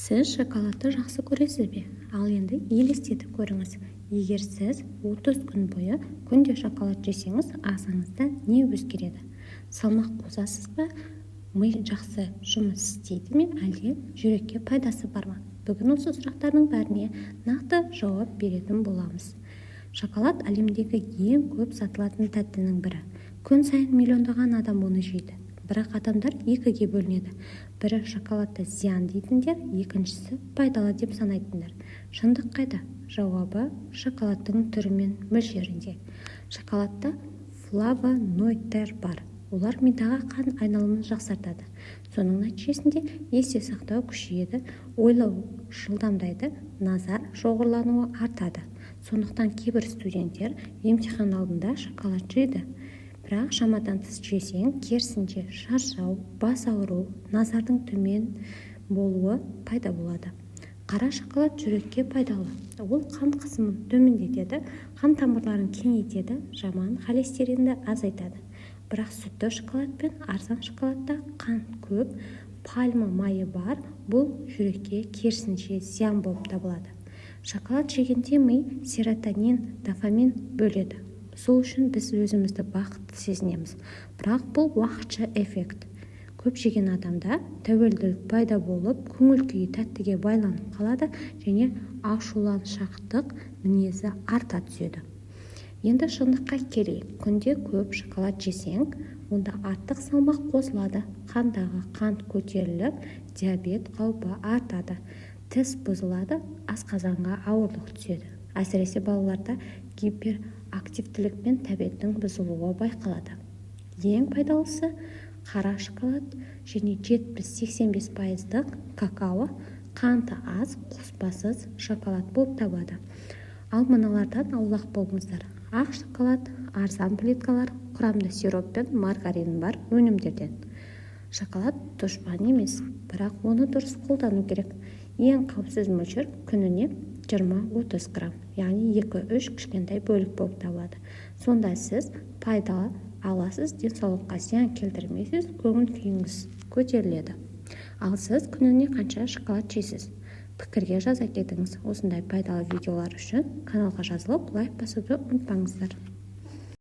Сіз шоколадты жақсы көресіз бе? Ал енді елестетіп көріңіз. Егер сіз 30 күн бойы күнде шоколад жесеңіз, ағзаңызда не өзгереді? Салмақ қосасыз ба? Ми жақсы жұмыс істейді ме, әлде жүрекке пайдасы бар ма? Бүгін осы сұрақтардың бәріне нақты жауап беретін боламыз. Шоколад әлемдегі ең көп сатылатын тәттінің бірі. Күн сайын миллиондаған адам оны жейді. Бірақ адамдар екіге бөлінеді. Бірі шоколадты зиян дейтіндер, екіншісі пайдалы деп санайтындар. Шындық қайда? Жауабы шоколадтың түрі мен мөлшерінде. Шоколадта флавоноидтар бар. Олар мидағы қан айналымын жақсартады. Соның нәтижесінде есте сақтау күшейеді, ойлау жылдамдайды, назар шоғырлануы артады. Сондықтан кейбір студенттер емтихан алдында шоколад жейді. Бірақ шамадан тыс жесең, керісінше шаршау, бас ауыру, назардың төмен болуы пайда болады. Қара шоколад жүрекке пайдалы. Ол қан қысымын төмендетеді, қан тамырларын кеңейтеді, жаман холестеринді азайтады. Бірақ сүтті шоколад пен арзан шоколадта қант көп, пальма майы бар, бұл жүрекке керісінше зиян болып табылады. Шоколад жегенде ми серотонин, дофамин бөледі. Сол үшін біз өзімізді бақытты сезінеміз. Бірақ бұл уақытша эффект. Көп жеген адамда тәуелділік пайда болып, көңіл-күйі тәттіге байланып қалады және ашуланшақтық мінезі арта түседі. Енді шындыққа келейік. Күнде көп шоколад жесең, онда артық салмақ қосылады, қандағы қант көтеріліп, диабет қаупі артады, тіс бұзылады, асқазанға ауырлық түседі. Әсіресе балаларда гиперактивтілік пен тәбеттің бұзылуы байқалады. Ең пайдалысы қара шоколад және 70-85% какао, қанты аз, қоспасыз шоколад болып табылады. Ал мыналардан аулақ болыңыздар. Ақ шоколад, арзан плиткалар, құрамында сироп пен маргарин бар өнімдерден. Шоколад дұшпан емес, бірақ оны дұрыс қолдану керек. Ең қауіпсіз мөлшер күніне 20-30 грамм, яғни 2-3 кішкентай бөлік болып табылады. Сонда сіз пайдалы аласыз, денсаулыққа зиян келтірмейсіз, көңіл күйіңіз көтеріледі. Ал сіз күніне қанша шоколад жейсіз? Пікірге жаза кетіңіз. Осындай пайдалы видеолар үшін каналға жазылып, лайк басуды ұмытпаңыздар.